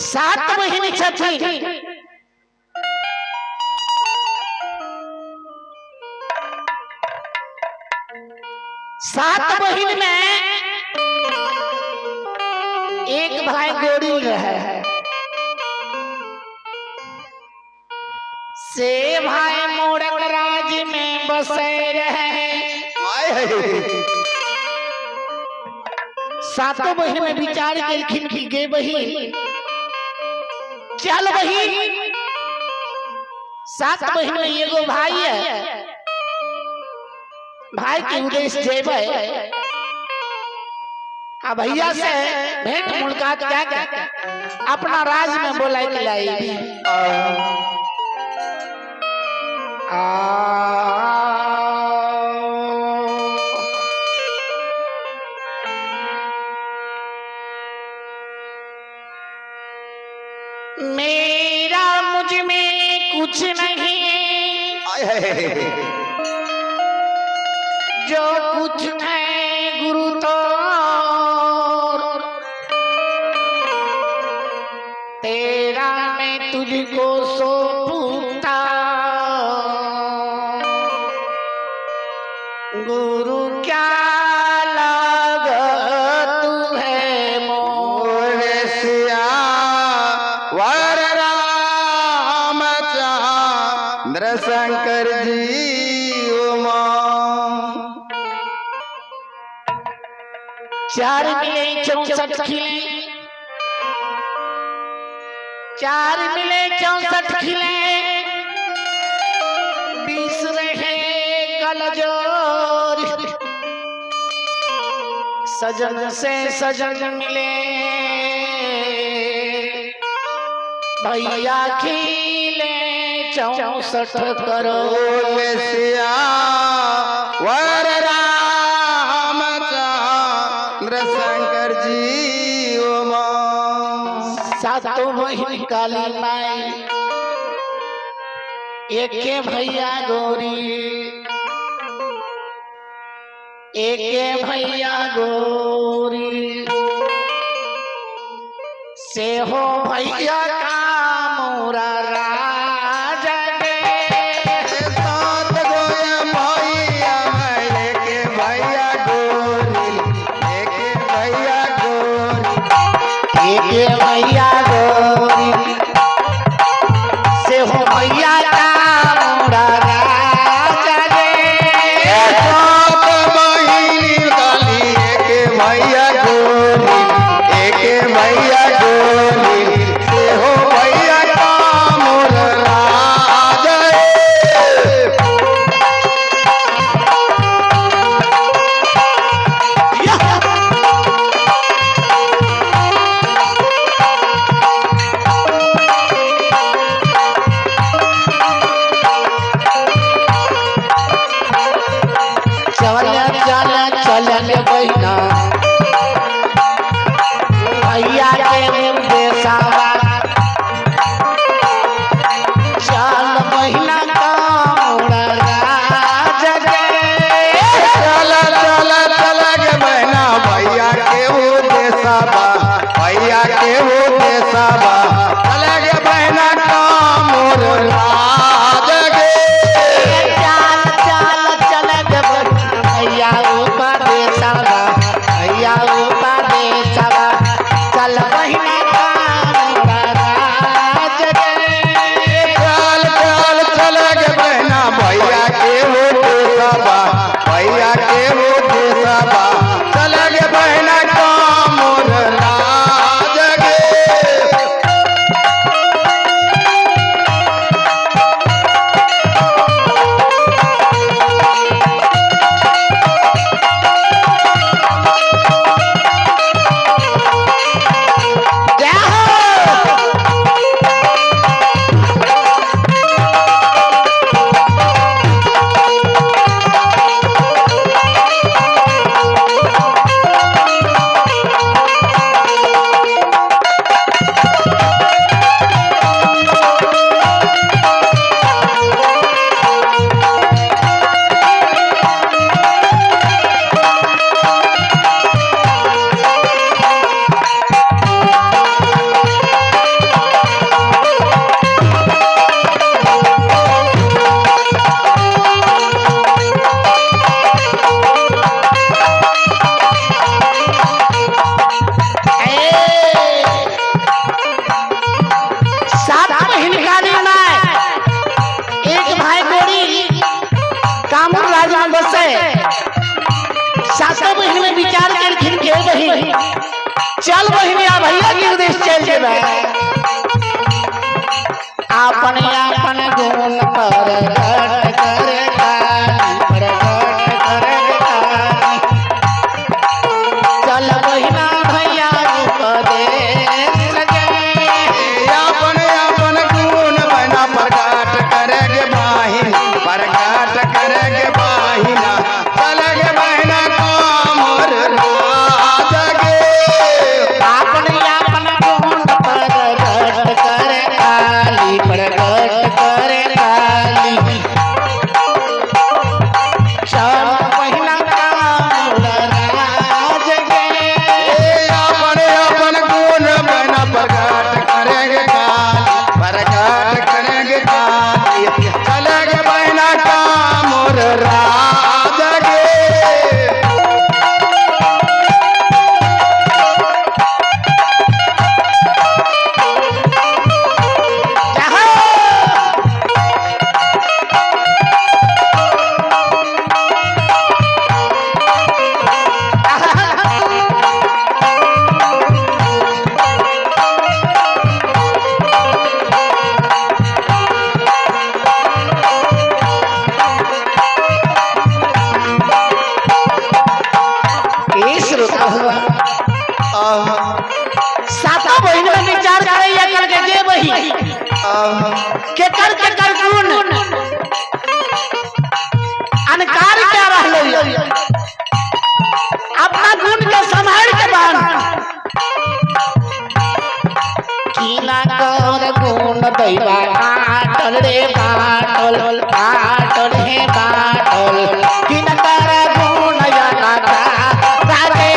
7 बहिनी छथिन। सात बहिन में एक भाई गोरी रहे से भाई मोड़क राज्य में बसे रहे। सातों बहिन में विचार केलखिन कि गे बहिन चल बहिन, 7 बहिन में एगो भाई है, भाई के उद्देश्य जेबे आ भैया से भेंट मुलाकात क्या अपना राज में बोला के लाई। मेरा मुझ में कुछ नहीं, जो कुछ है गुरु तो तेरा मैं तुझको सौंपता। गुरु क्या लागत तू है मोरे सिया वर रामचंद्र शंकर जी। चार मिले 64 खिले, 4 मिले 64 खिले, 20 रहे कलजोर। सजन से सजन मिले भैया खिले 64 करोड़। सिया वर शंकर जी सातों बहिन काली माई, एके भैया गोरी, एके भैया गोरी से हो भैया का मोरा राजा के। 7 गोया भैया एके भैया गोरी, एके भैया गोरी से हो भैया का मोरा राजा गे। 7 बहिनी काली एके भैया गोरी, एके भैया गोरी से हो भैया का मोरा राजा चल बहिना भैया के देसावा। चल बहिना का मोरा राजा गे। चल के बहिना भैया के देसावा, भैया के देसावा। चल के बहिना का मोरा राजा गे। चल के भैया भैया चल बहिना का राज गे। चल के बहिना भैया के देसावा, भैया के देसावा। चल के बहिना का मोर राज गे। चल बहिनिया भैया के उद्देश्य चल जेबे आपन आपन गुण प्रकट करे चल बहिना भैया उपदेश अपन अपन गुण बना प्रकट करेगे बाहिन प्रकट करेगे बाहिना चलेगे बहना कामर राजगे आपन आपन गुण प्रकट करे काली प्रकट करे काली चल बहिना कामर राजगे अपन अपन गुण बना प्रकट करेगे काली प्रकट करेगे काली चलेगे बहना कामर राजगे साता बहिन में विचार करैया करके जे बही के कर गुण अनकार क्या रहले अपना गुण के संभाल के बान कीला कर गुण दैवा आटल रे बाटल आटल हे बाटल कीला कर गुण या ना राधे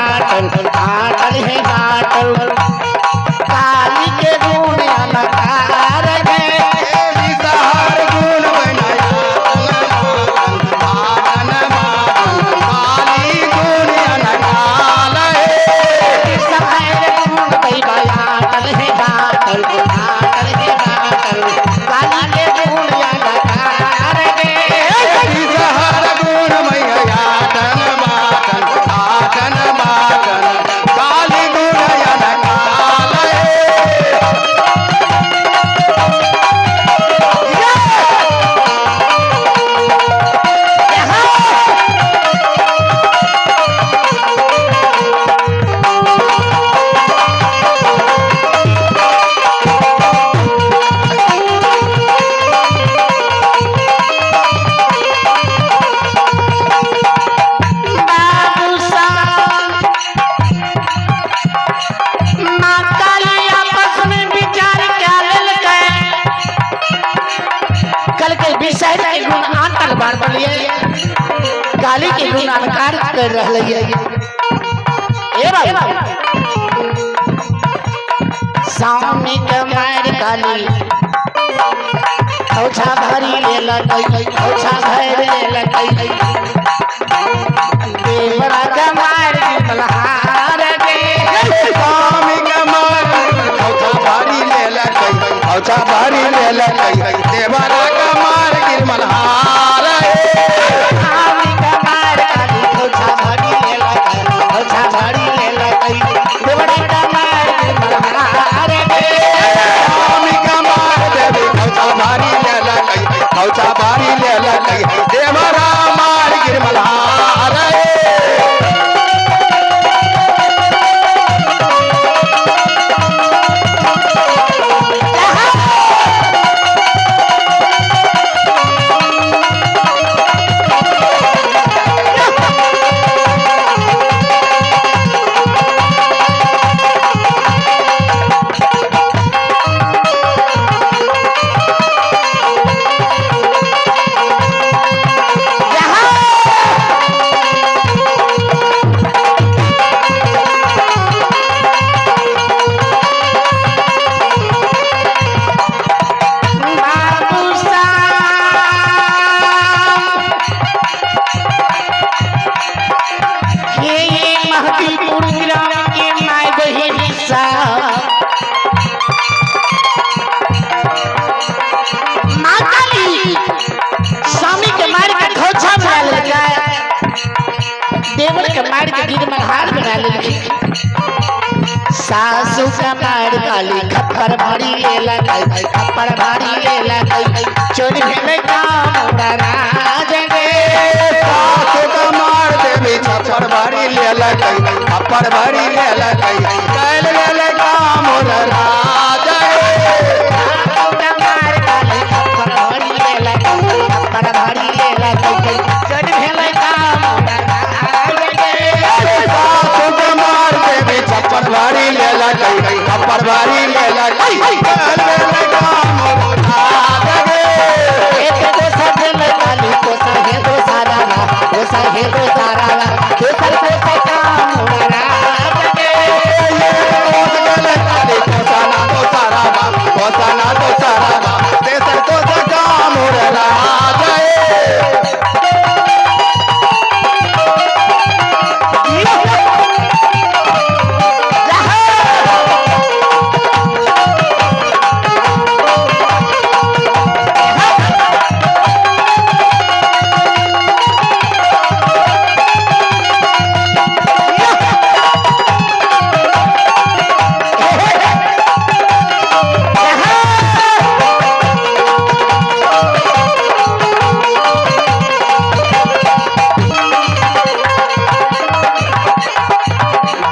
आटल है बाटल काली के गुण अलकार है विषहर गुण बनाया काली गुण अनकाल सफेद गुण दैवा आटल है बाटल काली के गुण अलकार है विषहर गुण मैया आटन काली गुण अनकाल काली के गुण अलकार कर रहले ए बाबू सामने के मार काली औछा भरी ले लगई औछा भर ले लगई देवरा के मार मलहार गे स्वामी के मार औछा भारी ले लगई खौचा भारी ले लकई देवरा का मार गिरमल हार स्वामी का मार काली खोचा भारी ले लगा खोचा भारी ले लगई देवड़ा का मार मल्हार रे स्वामी का मार देवी खौचा भारी ले लकई खौचा भारी ले लकई देवरा मार गिरमल हार बाबू साहब ये महदीपुर ग्राम के माय बहिन साहब माँ काली स्वामी के मार के खोचा बना लेगा देवर के मार के गिर मल्हार बना लेगी सासू का मार काली खप्पर भारी ले लगई खप्पर भारी ले लगई चोरी भेले काम राज गे सासु का मार देवी छप्पर भारी ले लकई खप्पर भारी ले लकई कैल ले काम राज सासू का मार काली खप्पर भारी ले लगई खप्पर भारी ले लगई चोरी भेले काम राज गे सासु का मार देवी छप्पर भारी ले लकई खप्पर भारी ले लकई कैल ले काम राज एक दोसर भेले काली कोसर हे दो सारा कोसर हे दो सारा दोसर कोसर काम राज गे कोसाना तो सारा तेसर तो काम राज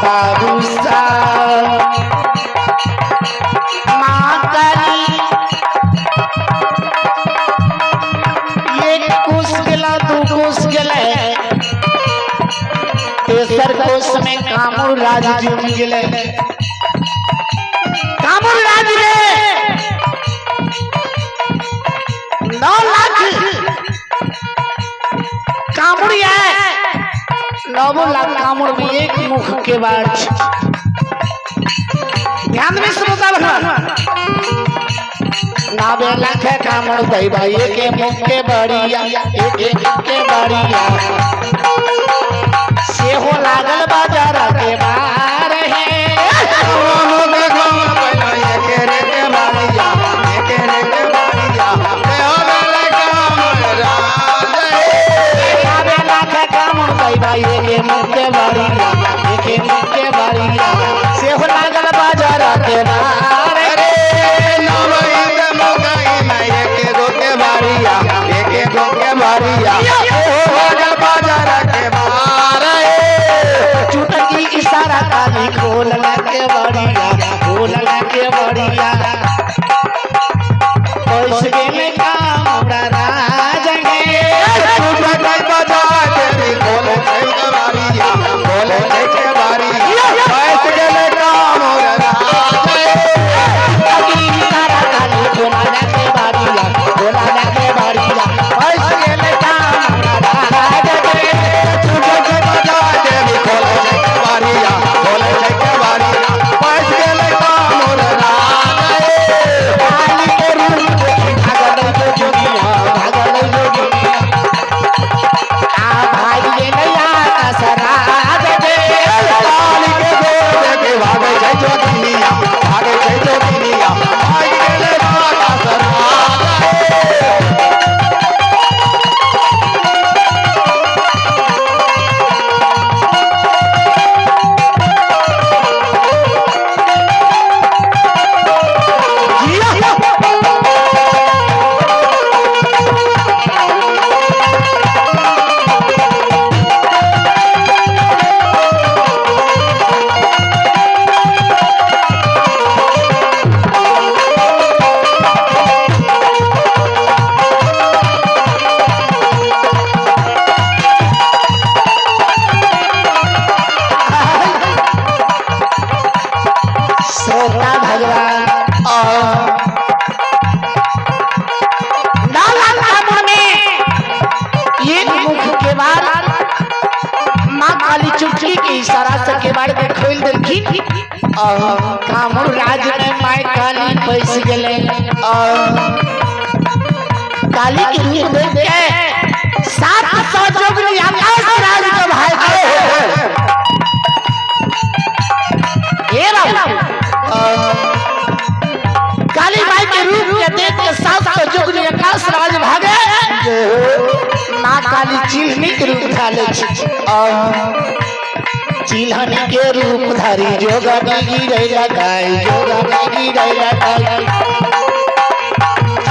बाबू साहब माँ काली एक कोस गेला दू कोस गेला तेसर कोस में कामुर राज जुम गेले कामुर राज रे 9 लाख कामुरिया 9 लाख कामुर में एक मुख के बाढ़ ध्यान में श्रोता भगवान नावे लाख कामुर दई भाई के मुख के बड़िया एक मुख के बड़िया से हो लागल बाजार के बाहर है नावे लाख कामुर दई भाई के मुख के बड़िया एक मुख के बड़िया से हो लागल बाजार के बाहर है चुटकी इशारा काली खोल के बड़िया पैसे में काम राज गे इशारा काली खोला के बड़िया पैसे में काम राज गे बारिया बोले के बारिया पैस गेले काम राज के इशारा से केवाड़ के खोल देलखिन। कामरू राज में माय काली पैस गेले। काली के रूप देख के 700 जोगनी आकाश राज के भाई ये काली माई के रूप के देख के 700 जोगनी आकाश राज भागे। माँ काली चिल्हनी के रूप धाले चिल्हनी के रूप धारी जोगनी गिरे लगाई जोगनी गिरे लगाई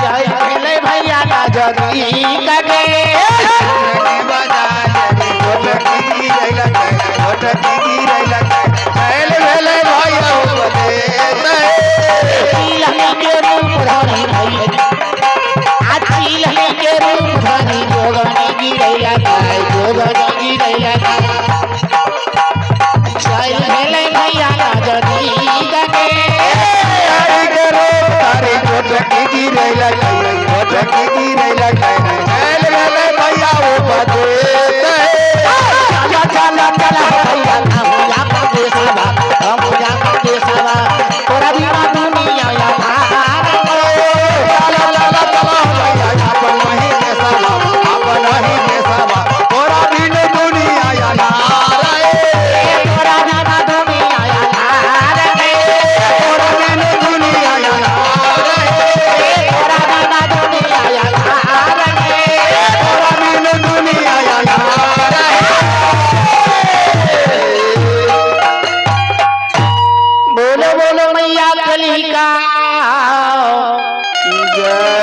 जय भले भैया ना जगी लगे बजा देवी ढोलकी गिरे लगाई ढोलकी गिरे लगाई पहले पहले भैया चिल्हनी के रूप धारी भैया चिल्हनी के रूप धारी जोगनी गिरे लगाई जोगनी गिरे लगाई जय भले भैया ना जगी लगे तारी ढोलकी गिरे लगाई ढोलकी गिरे लगाई पहले पहले भैया वो बजे चला चला भैया हम जाकर देसवा हम जाकर देसवा तोरा बिना दुनिया या भाग ला ला ला चला भैया अपन नहीं देसवा अपन नहीं देसवा तोरा बिन दुनिया या नारे तोरा बिना दुनिया या भाग तोरा बिन दुनिया या नारे तोरा बिना दुनिया या भाग तोरा बिन दुनिया या नारे बोलो बोलो मैया कली का जय